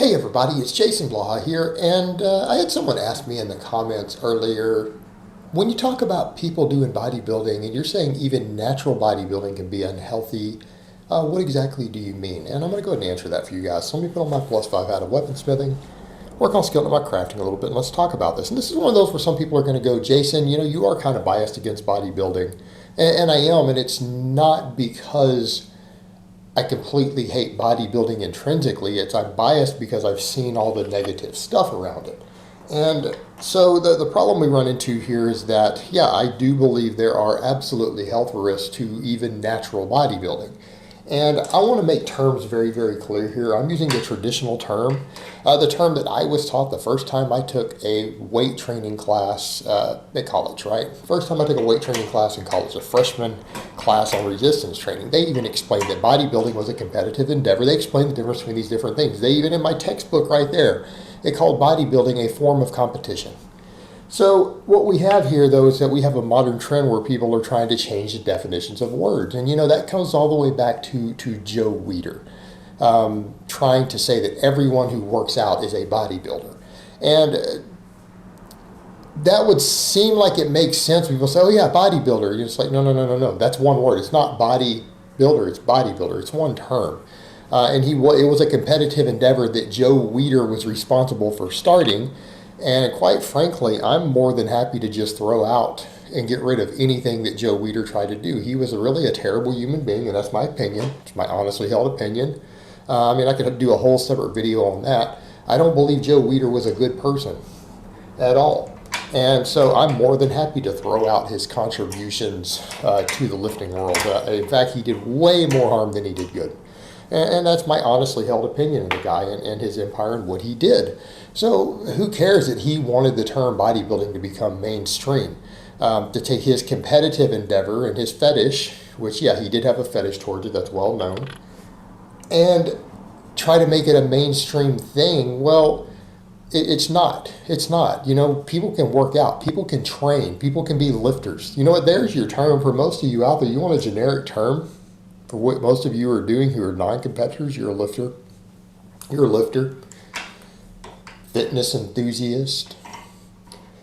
Hey everybody, it's Jason Blaha here, and I had someone ask me in the comments earlier, when you talk about people doing bodybuilding and you're saying even natural bodybuilding can be unhealthy, what exactly do you mean? And I'm going to go ahead and answer that for you guys. So let me put on my +5 out of weaponsmithing, work on skilling my crafting a little bit, and let's talk about this. And this is one of those where some people are going to go, Jason, you are kind of biased against bodybuilding. And I am, and it's not because I completely hate bodybuilding intrinsically. I'm biased because I've seen all the negative stuff around it. And so the problem we run into here is that, yeah, I do believe there are absolutely health risks to even natural bodybuilding. And I want to make terms very, very clear here. I'm using the traditional term, the term that I was taught the first time I took a weight training class at college, right? First time I took a weight training class in college, a freshman class on resistance training. They even explained that bodybuilding was a competitive endeavor. They explained the difference between these different things. They even, in my textbook right there, they called bodybuilding a form of competition. So what we have here, though, is that we have a modern trend where people are trying to change the definitions of words. And, that comes all the way back to Joe Weider, trying to say that everyone who works out is a bodybuilder. And that would seem like it makes sense. People say, oh, yeah, bodybuilder. It's like, no. That's one word. It's not bodybuilder. It's bodybuilder. It's one term. And it was a competitive endeavor that Joe Weider was responsible for starting. And quite frankly, I'm more than happy to just throw out and get rid of anything that Joe Weider tried to do. He was really a terrible human being, and that's my opinion. It's my honestly held opinion. I could do a whole separate video on that. I don't believe Joe Weider was a good person at all. And so I'm more than happy to throw out his contributions to the lifting world. In fact, he did way more harm than he did good. And that's my honestly held opinion of the guy and his empire and what he did. So who cares that he wanted the term bodybuilding to become mainstream, to take his competitive endeavor and his fetish, which, yeah, he did have a fetish towards it, that's well known, and try to make it a mainstream thing. Well, it's not. It's not. People can work out. People can train. People can be lifters. You know what? There's your term for most of you out there. You want a generic term for what most of you are doing who are non-competitors? You're a lifter. You're a lifter. Fitness enthusiast,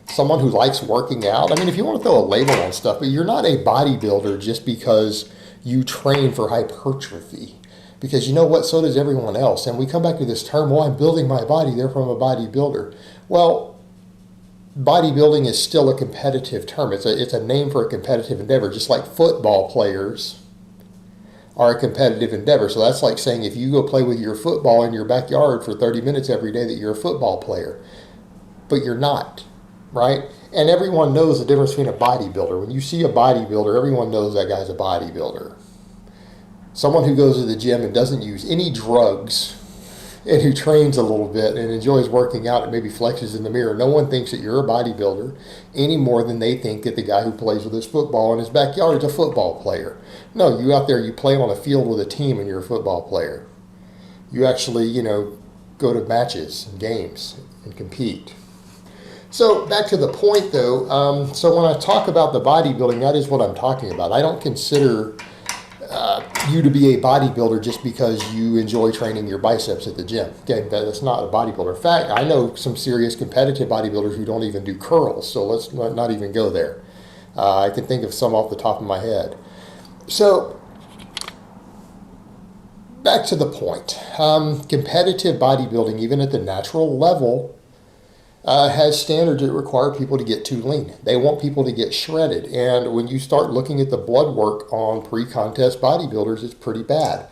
someone who likes working out. If you want to throw a label on stuff, but you're not a bodybuilder just because you train for hypertrophy. Because you know what, so does everyone else. And we come back to this term, well, I'm building my body, therefore I'm a bodybuilder. Well, bodybuilding is still a competitive term. It's a name for a competitive endeavor, just like football players are a competitive endeavor. So that's like saying if you go play with your football in your backyard for 30 minutes every day that you're a football player. But you're not, right? And everyone knows the difference between a bodybuilder. When you see a bodybuilder, everyone knows that guy's a bodybuilder. Someone who goes to the gym and doesn't use any drugs and who trains a little bit and enjoys working out and maybe flexes in the mirror, no one thinks that you're a bodybuilder any more than they think that the guy who plays with his football in his backyard is a football player. No, you out there, you play on a field with a team and you're a football player. You actually, go to matches and games and compete. So back to the point though, so when I talk about the bodybuilding, that is what I'm talking about. I don't consider you to be a bodybuilder just because you enjoy training your biceps at the gym. Okay, that's not a bodybuilder. In fact, I know some serious competitive bodybuilders who don't even do curls, so let's not even go there. I can think of some off the top of my head. So, back to the point. Competitive bodybuilding, even at the natural level, has standards that require people to get too lean. They want people to get shredded. And when you start looking at the blood work on pre-contest bodybuilders, it's pretty bad.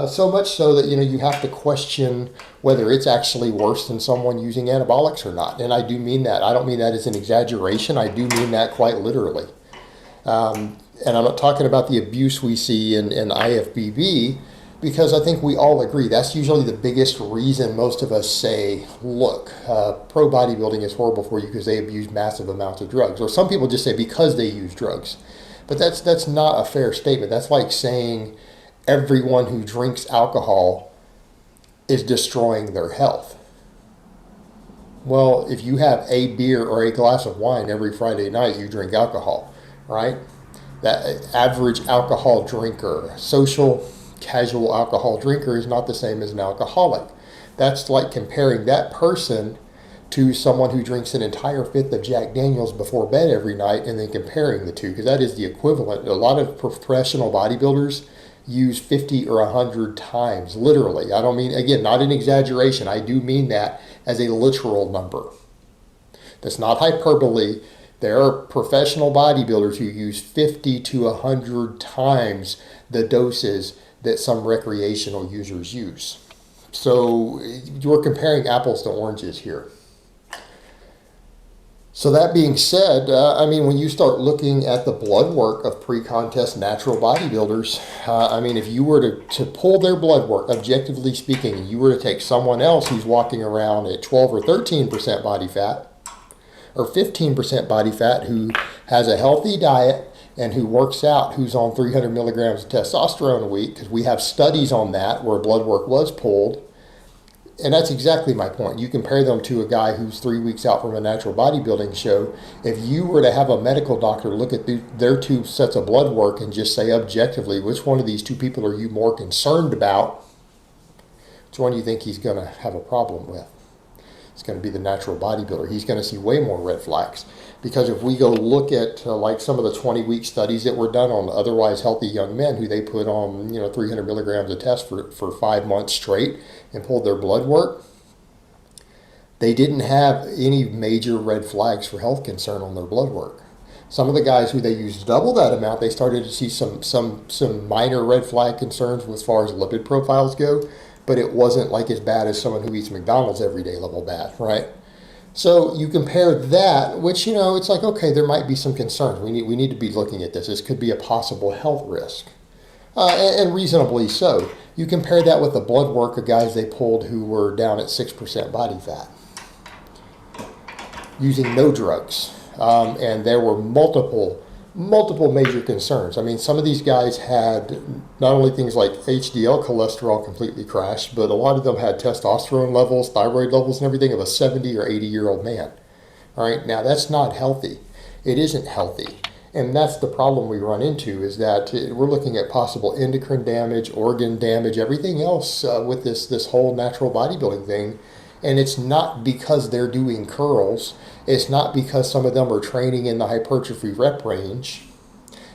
So much so that, you have to question whether it's actually worse than someone using anabolics or not. And I do mean that. I don't mean that as an exaggeration. I do mean that quite literally. And I'm not talking about the abuse we see in IFBB, because I think we all agree that's usually the biggest reason most of us say, look, pro bodybuilding is horrible for you because they abuse massive amounts of drugs. Or some people just say because they use drugs. But that's not a fair statement. That's like saying everyone who drinks alcohol is destroying their health. Well, if you have a beer or a glass of wine every Friday night, you drink alcohol, right? That average alcohol drinker, social casual alcohol drinker, is not the same as an alcoholic. That's like comparing that person to someone who drinks an entire fifth of Jack Daniels before bed every night and then comparing the two, because that is the equivalent. A lot of professional bodybuilders use 50 or 100 times, literally. I don't mean, again, not an exaggeration. I do mean that as a literal number. That's not hyperbole. There are professional bodybuilders who use 50 to 100 times the doses that some recreational users use. So you're comparing apples to oranges here. So that being said, I mean, when you start looking at the blood work of pre-contest natural bodybuilders, I mean, if you were to pull their blood work, objectively speaking, you were to take someone else who's walking around at 12 or 13% body fat, or 15% body fat, who has a healthy diet and who works out, who's on 300 milligrams of testosterone a week, because we have studies on that where blood work was pulled. And that's exactly my point. You compare them to a guy who's 3 weeks out from a natural bodybuilding show. If you were to have a medical doctor look at their two sets of blood work and just say objectively, which one of these two people are you more concerned about? Which one do you think he's going to have a problem with? It's going to be the natural bodybuilder. He's going to see way more red flags. Because if we go look at like some of the 20-week studies that were done on otherwise healthy young men who they put on 300 milligrams of test for 5 months straight and pulled their blood work, they didn't have any major red flags for health concern on their blood work. Some of the guys who they used double that amount, they started to see some minor red flag concerns as far as lipid profiles go, but it wasn't like as bad as someone who eats McDonald's every day level bad, right? So you compare that, which, it's like, okay, there might be some concerns. We need to be looking at this. This could be a possible health risk, and reasonably so. You compare that with the blood work of guys they pulled who were down at 6% body fat, using no drugs. And there were multiple major concerns. I mean, some of these guys had not only things like HDL cholesterol completely crashed, but a lot of them had testosterone levels, thyroid levels, and everything of a 70 or 80-year-old man. All right, now that's not healthy. It isn't healthy. And that's the problem we run into, is that we're looking at possible endocrine damage, organ damage, everything else with this whole natural bodybuilding thing. And it's not because they're doing curls. It's not because some of them are training in the hypertrophy rep range.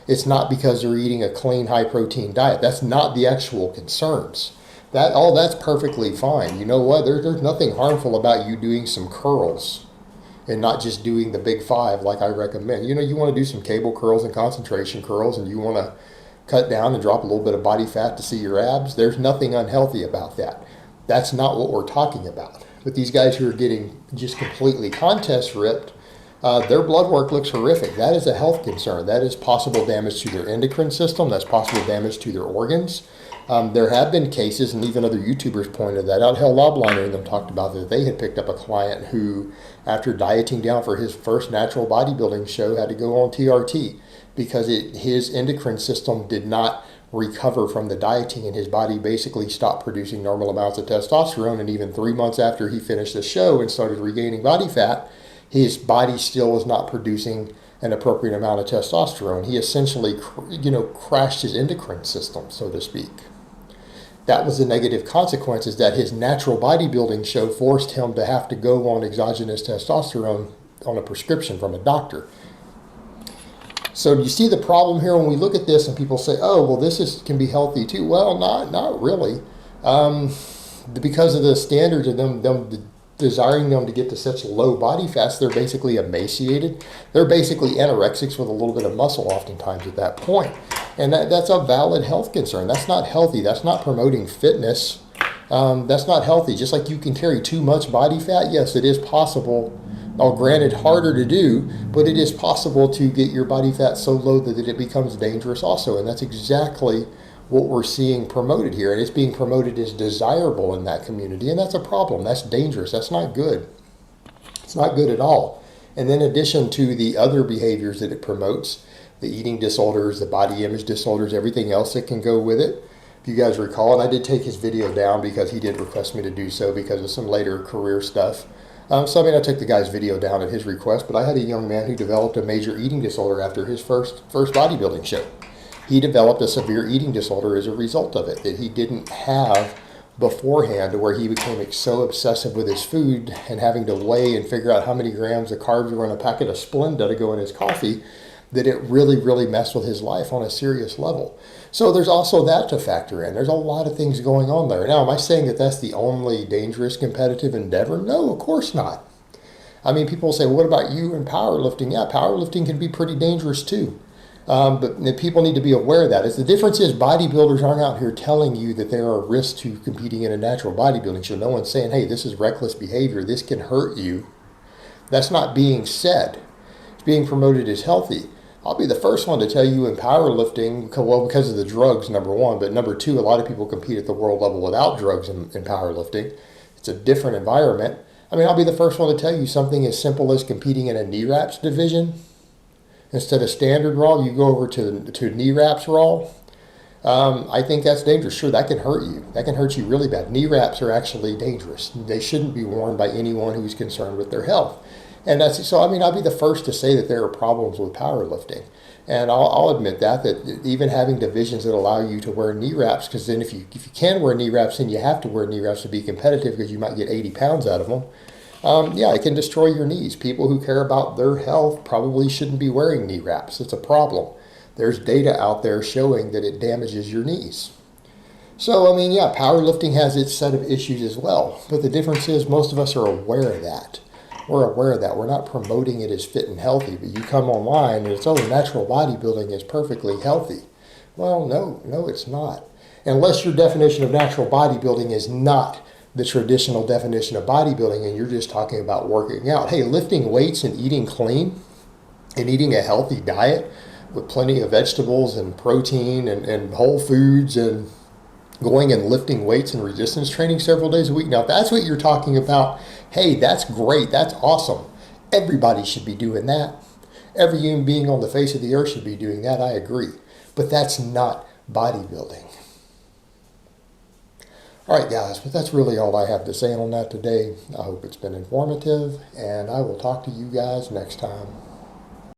It's not because they're eating a clean, high-protein diet. That's not the actual concerns. That's perfectly fine. You know what? There's nothing harmful about you doing some curls and not just doing the big five like I recommend. You want to do some cable curls and concentration curls, and you want to cut down and drop a little bit of body fat to see your abs. There's nothing unhealthy about that. That's not what we're talking about. But these guys who are getting just completely contest ripped, their blood work looks horrific. That is a health concern. That is possible damage to their endocrine system. That's possible damage to their organs. There have been cases, and even other YouTubers pointed that out. Hell, Lobliner and them talked about that they had picked up a client who, after dieting down for his first natural bodybuilding show, had to go on TRT because his endocrine system did not recover from the dieting, and his body basically stopped producing normal amounts of testosterone. And even 3 months after he finished the show and started regaining body fat, his body still was not producing an appropriate amount of testosterone. He essentially, crashed his endocrine system, so to speak. That was the negative consequences, that his natural bodybuilding show forced him to have to go on exogenous testosterone on a prescription from a doctor. So do you see the problem here when we look at this and people say, oh, well, this can be healthy too? Well, not really. Because of the standards of them desiring them to get to such low body fats, they're basically emaciated. They're basically anorexics with a little bit of muscle oftentimes at that point. And that's a valid health concern. That's not healthy. That's not promoting fitness. That's not healthy. Just like you can carry too much body fat, yes, it is possible. Now, granted, harder to do, but it is possible to get your body fat so low that it becomes dangerous also. And that's exactly what we're seeing promoted here. And it's being promoted as desirable in that community. And that's a problem. That's dangerous. That's not good. It's not good at all. And in addition to the other behaviors that it promotes, the eating disorders, the body image disorders, everything else that can go with it. If you guys recall, and I did take his video down because he did request me to do so because of some later career stuff. I took the guy's video down at his request, but I had a young man who developed a major eating disorder after his first bodybuilding show. He developed a severe eating disorder as a result of it, that he didn't have beforehand, to where he became so obsessive with his food and having to weigh and figure out how many grams of carbs were in a packet of Splenda to go in his coffee, that it really, really messed with his life on a serious level. So there's also that to factor in. There's a lot of things going on there. Now, am I saying that that's the only dangerous competitive endeavor? No, of course not. I mean, people say, well, what about you in powerlifting? Yeah, powerlifting can be pretty dangerous too. But people need to be aware of that. The difference is bodybuilders aren't out here telling you that there are risks to competing in a natural bodybuilding show. No one's saying, hey, this is reckless behavior. This can hurt you. That's not being said. It's being promoted as healthy. I'll be the first one to tell you in powerlifting, well, because of the drugs, number one, but number two, a lot of people compete at the world level without drugs in powerlifting. It's a different environment. I mean, I'll be the first one to tell you something as simple as competing in a knee wraps division. Instead of standard raw, you go over to knee wraps raw. I think that's dangerous. Sure, that can hurt you. That can hurt you really bad. Knee wraps are actually dangerous. They shouldn't be worn by anyone who's concerned with their health. And that's so. I mean, I'll be the first to say that there are problems with powerlifting, and I'll admit that even having divisions that allow you to wear knee wraps, because then if you can wear knee wraps, then you have to wear knee wraps to be competitive because you might get 80 pounds out of them. Yeah, it can destroy your knees. People who care about their health probably shouldn't be wearing knee wraps. It's a problem. There's data out there showing that it damages your knees. So, I mean, yeah, powerlifting has its set of issues as well. But the difference is most of us are aware of that. We're aware of that. We're not promoting it as fit and healthy. But you come online and it's, oh, natural bodybuilding is perfectly healthy. Well, no, it's not. Unless your definition of natural bodybuilding is not the traditional definition of bodybuilding and you're just talking about working out. Hey, lifting weights and eating clean and eating a healthy diet with plenty of vegetables and protein and whole foods and going and lifting weights and resistance training several days a week. Now, if that's what you're talking about, hey, that's great. That's awesome. Everybody should be doing that. Every human being on the face of the earth should be doing that. I agree. But that's not bodybuilding. All right, guys, but that's really all I have to say on that today. I hope it's been informative, and I will talk to you guys next time.